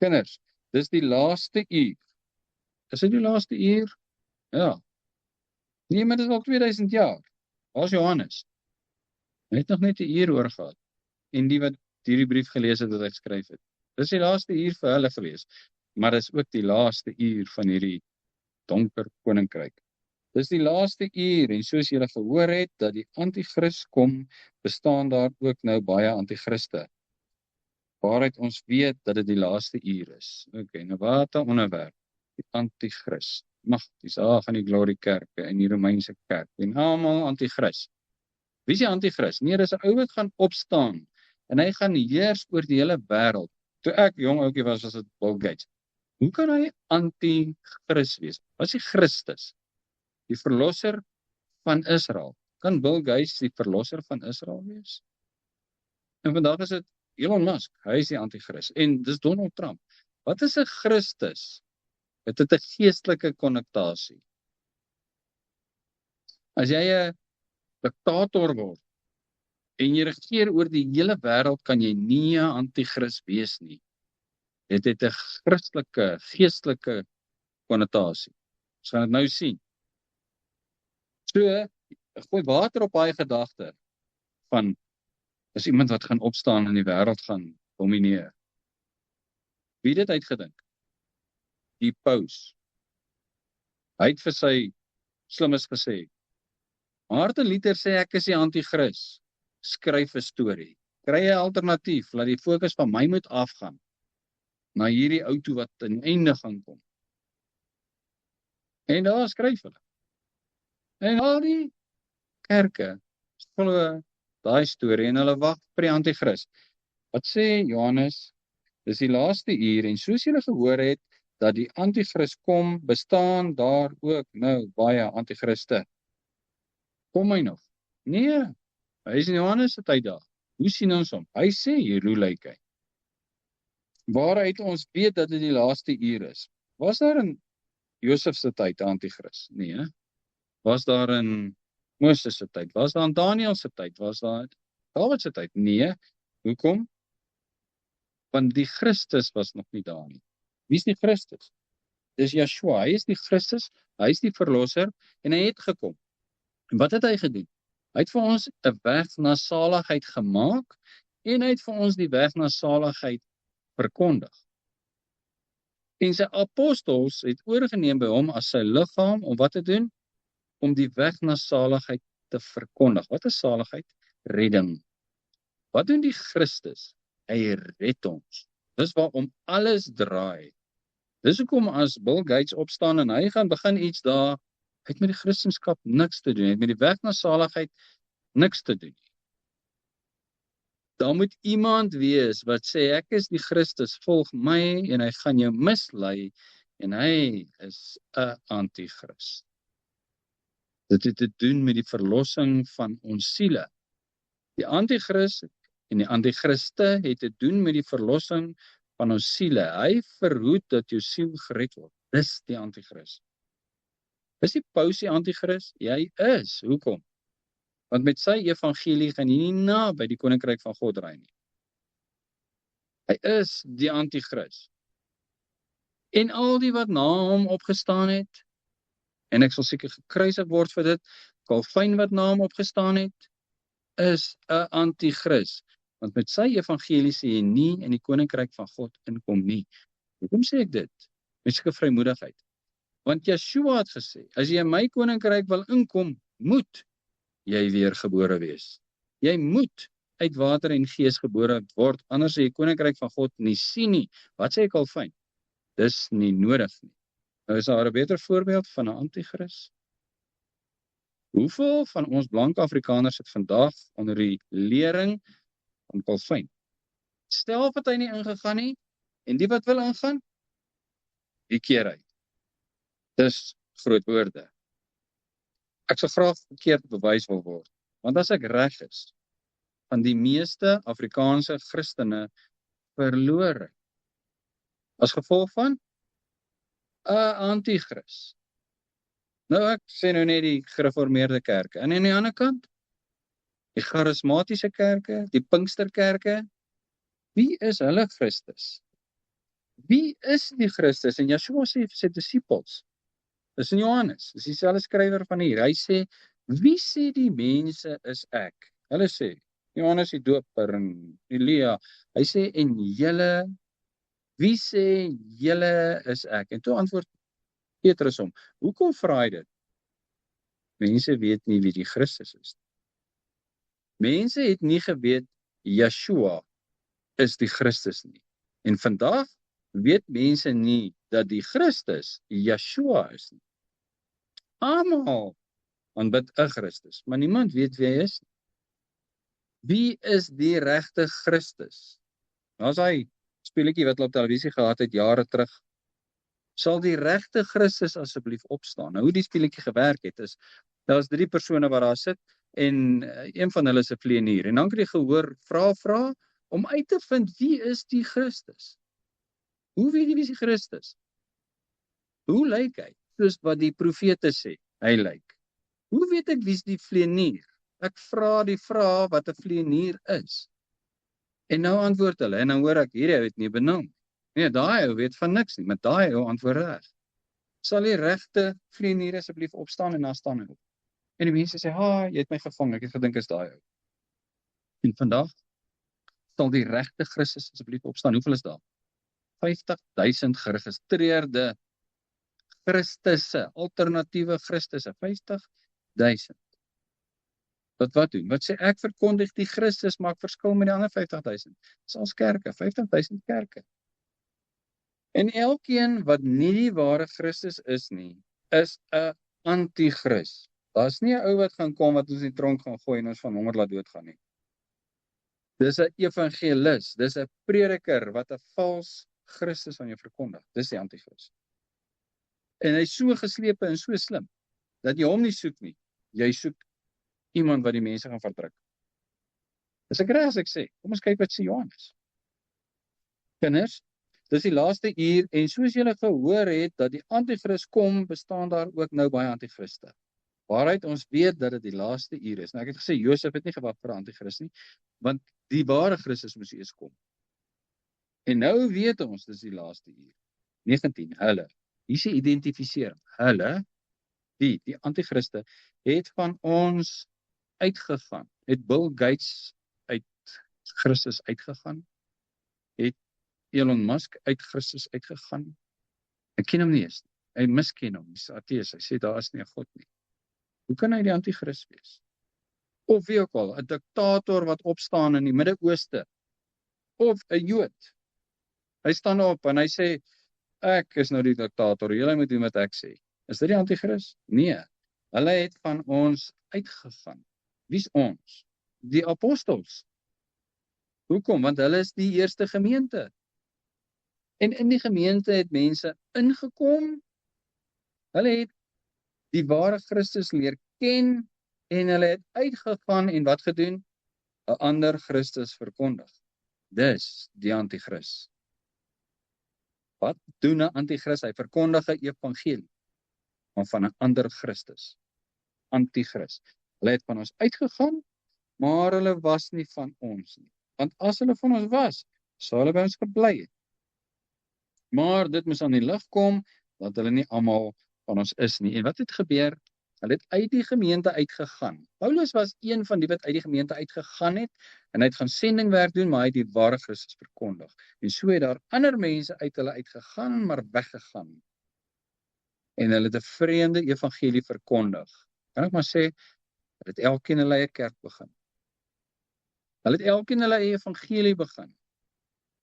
Kinders, dis die laaste uur. Is dit die laaste uur? Ja. Nee, maar dit is al 2000 jaar. Waar is Johannes? Hy het nog net 'n uur oor gehad. En die wat hierdie brief gelees het wat hy geskryf het. Dis die laaste uur vir hulle gewees. Maar dis ook die laaste uur van hierdie donker koninkryk. Dis die laaste uur, en soos julle gehoor het, dat die antichrist kom, bestaan daar ook nou baie antichriste. Waaruit ons weet dat dit die laaste uur is. Nou wat 'n onderwerp. Die antichrist. Magties, gaan die Glory Kerke en die Romeinse kerk. En almal antichrist. Wie is die antichrist? Nee, dis 'n ou wat gaan opstaan. En hy gaan heers oor die hele wêreld. Toe ek jong ouetjie was dit Bill Gates. Hoe kan hy antichrist wees? Wat is die Christus? Die verlosser van Israel. Kan Bill Gates die verlosser van Israel wees? En vandag is dit Elon Musk, hy is die antichrist. En dis Donald Trump. Wat is 'n Christus? Het 'n geestelike konnotasie. As jy 'n diktator word, en jy regeer oor die hele wêreld, kan jy nie 'n antichrist wees nie. Dit het 'n Christelike, geestelike konnotasie. Ons gaan dit nou sien. So, gooi water op daai gedagte van, is iemand wat gaan opstaan en die wêreld gaan domineer. Wie het dit uitgedink? Die paus. Hy het vir sy slimmes gesê, Martin Luther sê ek is die antichrist. Skryf 'n storie. Kry 'n alternatief, laat die fokus van my moet afgaan na hierdie ou toe wat aan die einde gaan kom. En daar skryf hulle. En al die kerke glo daai storie en hulle wag vir die antichrist. Wat sê Johannes? Dis die laaste uur en soos julle gehoor het dat die antichrist kom, bestaan daar ook nou baie antichriste. Kom hy nog? Nee. Hy is in Johannes se tyd daar. Hoe sien ons hom? Hy sê hier, hoe lyk hy? Waaruit ons weet dat dit die laaste uur is. Was daar in Josef se tyd 'n antichrist? Nee. Was daar in Moses se tyd? Was daar in Daniël se tyd? Was daar in Dawid se tyd? Nee. Hoekom? Want die Christus was nog nie daar nie. Wie is die Christus? Dis Yeshua. Hy is die Christus, hy is die verlosser en hy het gekom. En wat het hy gedoen? Hy het vir ons 'n weg na saligheid gemaak en hy het vir ons die weg na saligheid verkondig. En sy apostels het oorgeneem by hom as sy liggaam om wat te doen? Om die weg na saligheid te verkondig. Wat is saligheid? Redding. Wat doen die Christus? Hy red ons. Dis waarom alles draai. Dis hoekom as Bill Gates opstaan en hy gaan begin iets daar, het met die Christendom niks te doen, het met die weg na saligheid niks te doen. Daar moet iemand wees wat sê, ek is die Christus, volg my en hy gaan jou mislei en hy is 'n antichrist. Dit het te doen met die verlossing van ons siele. Die antichrist en die antichriste het te doen met die verlossing van ons siele. Hy verhoed dat jou siel gered word. Dis die antichrist. Is die paus die antichrist? Hy is. Hoekom? Want met sy evangelie gaan hy nie naby die koninkryk van God ry nie. Hy is die antichrist. En al die wat na hom opgestaan het, en ek sal seker gekruisig word vir dit, Calvin wat na hom opgestaan het, is 'n antichrist. Want met sy evangelie sê hy nie in die koninkryk van God inkom nie. Hoekom sê ek dit? Met sulke vrymoedigheid. Want Yeshua het gesê, as jy in my koninkryk wil inkom, moet jy weer gebore wees. Jy moet uit water en gees gebore word, anders sê jy koninkryk van God nie sien nie. Wat sê ek al fyn? Dis nie nodig nie. Nou is daar 'n beter voorbeeld van 'n antichrist. Hoeveel van ons blanke Afrikaners het vandag onder die lering van Calvin? Stel wat hy nie ingegaan nie, en die wat wil ingaan, die keer uit. Dis groot woorde. Ek sal graag verkeerd bewys wil word, want as ek reg is, van die meeste Afrikaanse Christene verlore, as gevolg van 'n antichrist. Nou ek sê nou net die gereformeerde kerke, en aan die ander kant, die charismatiese kerke, die Pinksterkerke, wie is hulle Christus? Wie is die Christus? En Yeshua sê vir sy disippels, dis in Johannes, dis dieselfde skrywer van hier. Hy sê, wie sê die mense is ek? Hulle sê, Johannes die Doper en Elia. Hy sê, en julle, wie sê julle is ek? En toe antwoord Petrus hom, hoekom vra hy dit? Mense weet nie wie die Christus is. Mense het nie geweet Yeshua is die Christus nie. En vandag weet mense nie dat die Christus Yeshua is nie. Almal aanbid 'n Christus, maar niemand weet wie hy is nie. Wie is die regte Christus? Daar's hy speletjie wat hulle op televisie gehad het jare terug. Sal die regte Christus asseblief opstaan? Nou hoe die speletjie gewerk het is, daar's 3 persone wat daar sit en een van hulle is 'n vleienier. En dan kry jy gehoor vra om uit te vind wie is die Christus? Hoe weet jy wie is die Christus? Hoe lyk hy? Soos wat die profete sê, hy lyk. Hoe weet ek wie is die vleienier? Ek vra die vraag wat 'n vleienier is. En nou antwoord hulle, en dan hoor ek, hierdie ou het nie benoem. Nee, daai ou weet van niks nie, maar daai ou antwoord reg. Sal die regte vleienier asseblief opstaan en dan staan hy op. En die mense sê, jy het my gevang, ek het gedink is daai ou. En vandag sal die regte Christus asseblief opstaan. Hoeveel is daar? 50,000 geregistreerde Christusse, alternatiewe Christusse, 50,000. Wat doen? Wat sê ek verkondig die Christus maak verskil met die ander 50,000. Dis als kerke, 50,000 kerke. En elkeen wat nie die ware Christus is nie, is 'n anti-Christ. Daar's nie 'n ou wat gaan kom wat ons in die tronk gaan gooi en ons van honger laat doodgaan nie. Dis 'n evangelis, dis 'n prediker wat 'n vals Christus aan jou verkondig. Dis die anti-Christ. En hy's so geslepe en so slim, dat jy hom nie soek nie. Jy soek iemand wat die mense gaan verdruk. Dis ek reg as ek sê, kom ons kyk wat sê Johannes. Kinders, dis die laaste uur, en soos julle gehoor het, dat die anti-Christ kom, bestaan daar ook nou baie anti-Christe. Waaruit ons weet dat dit die laaste uur is. Nou ek het gesê, Josef het nie gewag vir 'n anti-Christ nie, want die ware Christus moes eers kom. En nou weet ons, dis die laaste uur. 19, hulle. Hier is 'n identifisering. Hulle, die anti-Christe, het van ons uitgegaan. Het Bill Gates uit Christus uitgegaan? Het Elon Musk uit Christus uitgegaan? Ek ken hom nie eens. Hy misken hom, hy's ateës. Hy sê daar is nie 'n God nie. Hoe kan hy die anti-Christ wees? Of wie ook al, 'n diktator wat opstaan in die Midde-Ooste, of 'n Jood. Hy staan op en hy sê, ek is nou die diktator, julle moet doen wat ek sê. Is dit die anti-Christ? Nee. Hulle het van ons uitgegaan. Wie's ons? Die apostels. Hoekom? Want hulle is die eerste gemeente. En in die gemeente het mense ingekom. Hulle het die ware Christus leer ken en hulle het uitgegaan en wat gedoen? 'n ander Christus verkondig. Dis die anti-Christ. Wat doen 'n anti-Christ? Hy verkondig 'n evangelie, maar van 'n ander Christus. Anti-Christ. Hulle het van ons uitgegaan, maar hulle was nie van ons nie. Want as hulle van ons was, sou hulle by ons gebly het. Maar dit moes aan die lig kom, dat hulle nie almal van ons is nie. En wat het gebeur? Hulle het uit die gemeente uitgegaan. Paulus was een van die wat uit die gemeente uitgegaan het, en hy het gaan sendingwerk doen, maar hy het die ware Christus verkondig. En so het daar ander mense uit hulle uitgegaan, maar weggegaan. En hulle het 'n vreemde evangelie verkondig. Kan ek maar sê, hulle het elkeen hulle eie kerk begin. Hulle het elkeen hulle eie evangelie begin.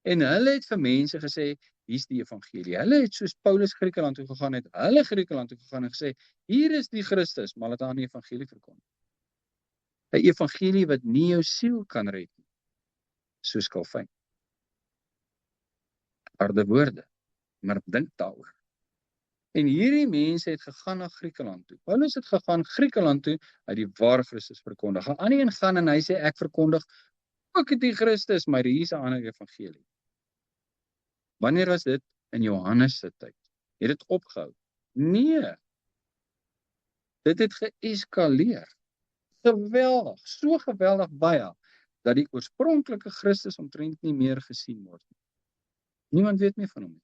En hulle het vir mense gesê, hier's die evangelie. Hulle het soos Paulus Griekeland toe gegaan het, hulle Griekeland toe gegaan en gesê, hier is die Christus, maar hulle het aan die evangelie verkondig. 'n Evangelie wat nie jou siel kan red nie, soos Calvin. Harde woorde, maar dink daaroor. En hierdie mense het gegaan na Griekeland toe. Paulus het gegaan Griekeland toe, uit die ware Christus verkondig. 'n ander een gaan en hy sê, ek verkondig ook die Christus, maar hier is 'n ander evangelie. Wanneer was dit? In Johannes se tyd. Het dit opgehou? Nee. Dit het geeskaleer. Geweldig, so geweldig baie, dat die oorspronklike Christus omtrent nie meer gesien word. Niemand weet meer van hom nie.